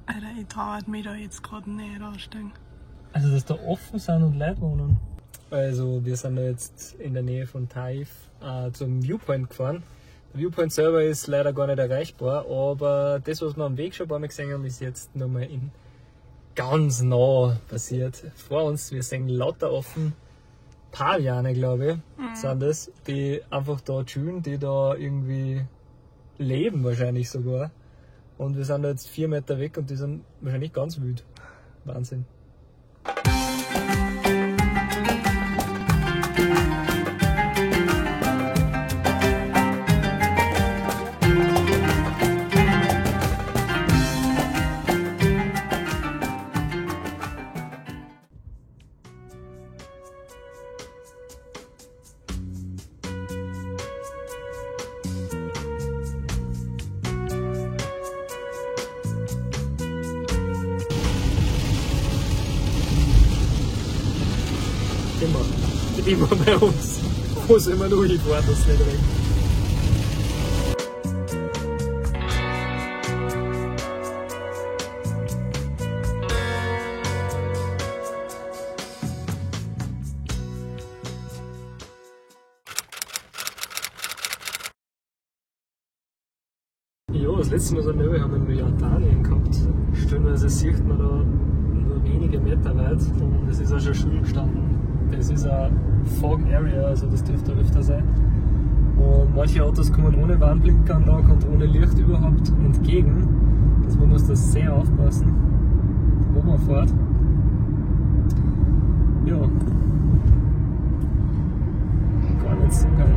Alter, ich traue mich da jetzt gerade nicht aussteigen. Also, dass da offen sind und Leute wohnen. Also, wir sind da jetzt in der Nähe von Taif zum Viewpoint gefahren. Der Viewpoint selber ist leider gar nicht erreichbar, aber das, was wir am Weg schon ein paar Mal gesehen haben, ist jetzt nochmal in ganz nah passiert. Vor uns, wir sehen lauter offen Paviane, glaube ich, sind das, die einfach da chillen, die da irgendwie leben wahrscheinlich sogar. Und wir sind da jetzt 4 Meter weg und die sind wahrscheinlich ganz wild. Wahnsinn. Immer bei uns. Wo sind wir noch hingefahren, dass es nicht regnet? Ja, das letzte Mal so wir haben wir Jordanien gehabt. Stellenweise sieht man da nur wenige Meter weit und es ist auch schon Schul gestanden. Das ist eine Fog Area, also das dürfte öfter sein. Und manche Autos kommen ohne Warnblinkanlage und ohne Licht überhaupt entgegen. Also man muss da sehr aufpassen, wo man fährt. Ja. Gar nicht so geil.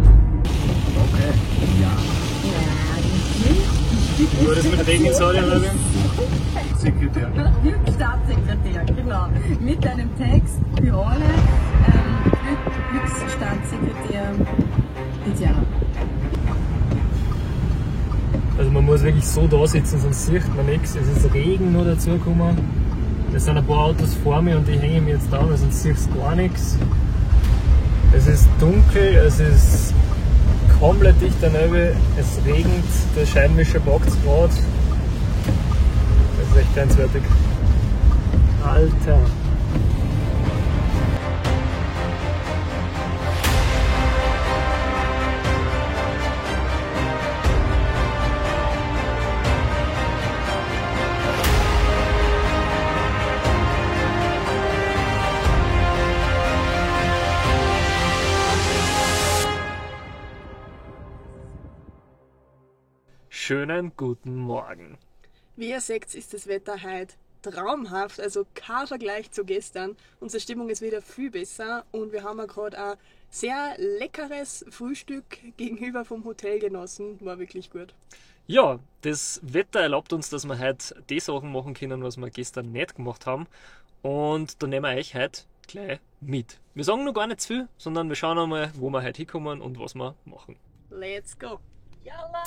Okay. Ja. Wie war das mit Regen in Saudi-Arabien? Sekretär. Staatssekretär, genau. Mit einem Text für alle. Glücksstaatssekretär Tatjana. Also man muss wirklich so da sitzen, sonst sieht man nichts. Es ist Regen noch dazu gekommen. Es sind ein paar Autos vor mir und die hängen mir jetzt da, weil sonst siehst du gar nichts. Es ist dunkel, es ist komplett dicht daneben, es regnet, der Scheibenwischer packt es gerade. Das ist echt grenzwertig. Alter! Schönen guten Morgen. Wie ihr seht, ist das Wetter heute traumhaft, also kein Vergleich zu gestern. Unsere Stimmung ist wieder viel besser und wir haben gerade ein sehr leckeres Frühstück gegenüber vom Hotel genossen. War wirklich gut. Ja, das Wetter erlaubt uns, dass wir heute die Sachen machen können, was wir gestern nicht gemacht haben. Und da nehmen wir euch heute gleich mit. Wir sagen noch gar nicht zu viel, sondern wir schauen einmal, wo wir heute hinkommen und was wir machen. Let's go! Yalla!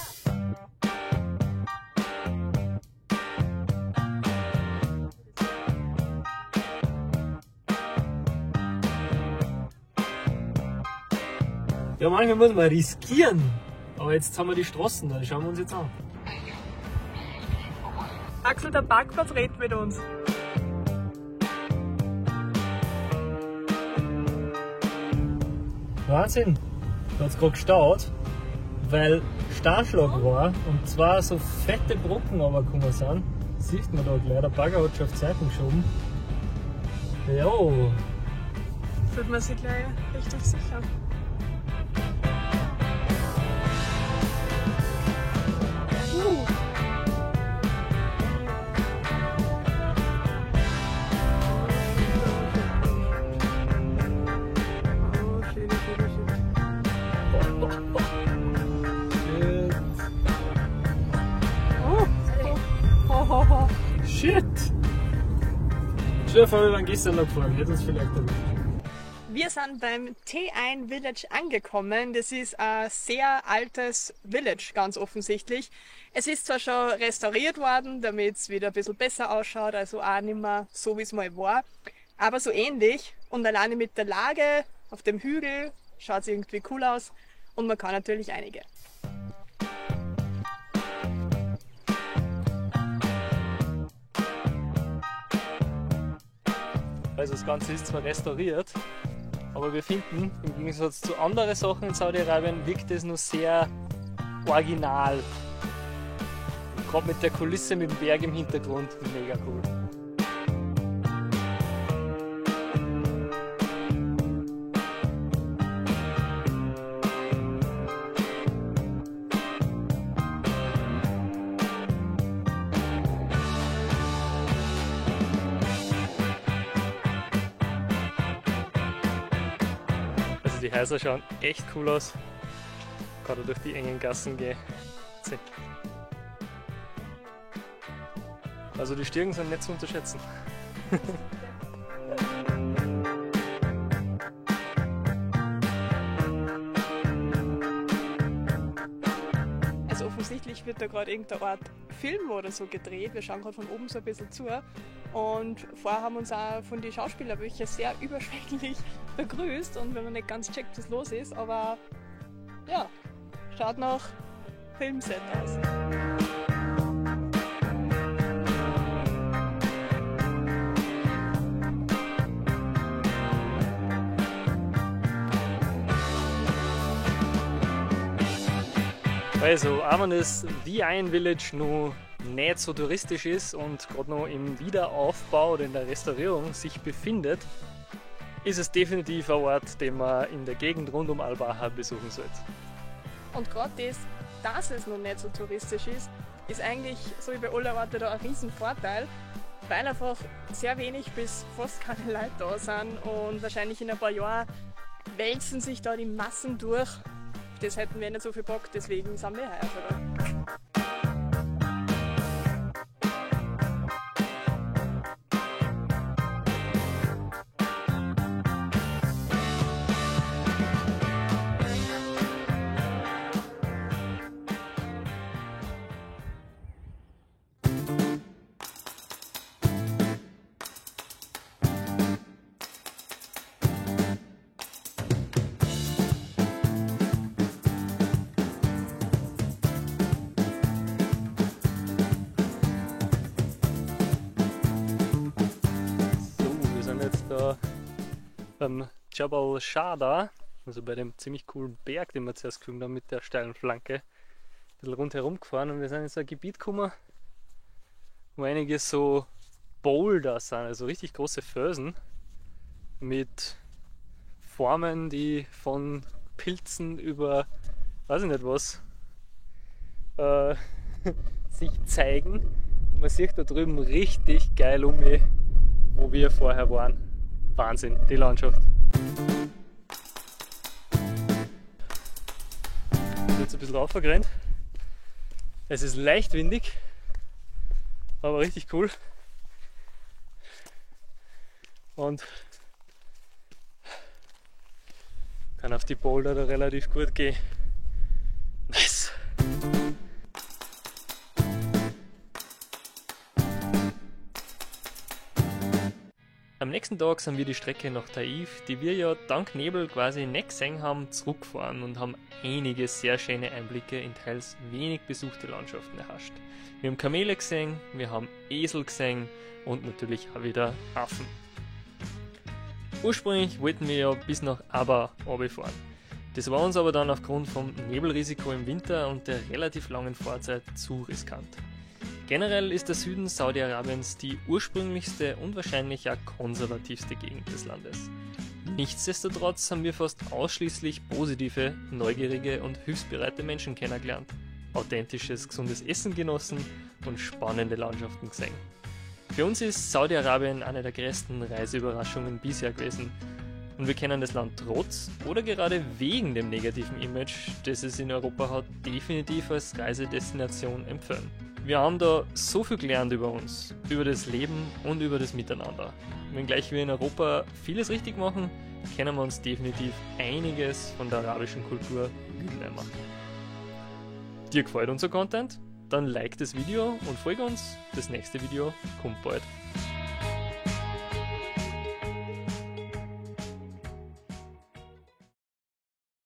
Ja, manchmal muss man riskieren. Aber jetzt haben wir die Straßen da, die schauen wir uns jetzt an. Axel, der Parkplatz redet mit uns. Wahnsinn! Da hat es gerade gestaut, weil Steinschlag war und zwar so fette Brocken runtergekommen sind. Das sieht man da gleich, der Bagger hat schon auf die Seiten geschoben. Jo! Fühlt man sich gleich richtig sicher. Shit! Stell dir vor, wir waren gestern noch gefahren, hätten uns vielleicht erwischt. Wir sind beim T1 Village angekommen. Das ist ein sehr altes Village, ganz offensichtlich. Es ist zwar schon restauriert worden, damit es wieder ein bisschen besser ausschaut, also auch nicht mehr so, wie es mal war, aber so ähnlich. Und alleine mit der Lage auf dem Hügel schaut es irgendwie cool aus und man kann natürlich einige. Also das Ganze ist zwar restauriert, aber wir finden, im Gegensatz zu anderen Sachen in Saudi-Arabien, wirkt es nur sehr original. Gerade mit der Kulisse, mit dem Berg im Hintergrund, mega cool. Die Häuser schauen echt cool aus. Gerade durch die engen Gassen gehen. Also die Stirn sind nicht zu unterschätzen. Also offensichtlich wird da gerade irgendeine Art Film oder so gedreht. Wir schauen gerade von oben so ein bisschen zu. Und vorher haben uns auch von den Schauspielern wirklich sehr überschwänglich begrüßt und wenn man nicht ganz checkt, was los ist, aber ja, schaut nach Filmset aus. Also, auch wenn das The Iron Village noch nicht so touristisch ist und gerade noch im Wiederaufbau oder in der Restaurierung sich befindet, ist es definitiv ein Ort, den man in der Gegend rund um Al-Baha besuchen sollte. Und gerade das, dass es noch nicht so touristisch ist eigentlich so wie bei allen Orten da ein Riesenvorteil, weil einfach sehr wenig bis fast keine Leute da sind und wahrscheinlich in ein paar Jahren wälzen sich da die Massen durch. Das hätten wir nicht so viel Bock, deswegen sind wir heuer schon da. Da beim Jabal Shada, also bei dem ziemlich coolen Berg, den wir zuerst gesehen haben mit der steilen Flanke, ein bisschen rundherum gefahren und wir sind in so ein Gebiet gekommen, wo einige so Boulder sind, also richtig große Felsen mit Formen, die von Pilzen über, weiß ich nicht was, sich zeigen. Und man sieht da drüben richtig geil um mich, wo wir vorher waren. Wahnsinn, die Landschaft. Jetzt ein bisschen raufgerannt. Es ist leicht windig, aber richtig cool. Und kann auf die Boulder da relativ gut gehen. Nice! Am nächsten Tag sind wir die Strecke nach Taif, die wir ja dank Nebel quasi nicht gesehen haben, zurückgefahren und haben einige sehr schöne Einblicke in teils wenig besuchte Landschaften erhascht. Wir haben Kamele gesehen, wir haben Esel gesehen und natürlich auch wieder Affen. Ursprünglich wollten wir ja bis nach Aba runterfahren. Das war uns aber dann aufgrund vom Nebelrisiko im Winter und der relativ langen Fahrzeit zu riskant. Generell ist der Süden Saudi-Arabiens die ursprünglichste und wahrscheinlich auch konservativste Gegend des Landes. Nichtsdestotrotz haben wir fast ausschließlich positive, neugierige und hilfsbereite Menschen kennengelernt, authentisches, gesundes Essen genossen und spannende Landschaften gesehen. Für uns ist Saudi-Arabien eine der größten Reiseüberraschungen bisher gewesen und wir können das Land trotz oder gerade wegen dem negativen Image, das es in Europa hat, definitiv als Reisedestination empfehlen. Wir haben da so viel gelernt über uns, über das Leben und über das Miteinander. Wenngleich wir in Europa vieles richtig machen, können wir uns definitiv einiges von der arabischen Kultur mitnehmen. Dir gefällt unser Content? Dann like das Video und folge uns. Das nächste Video kommt bald.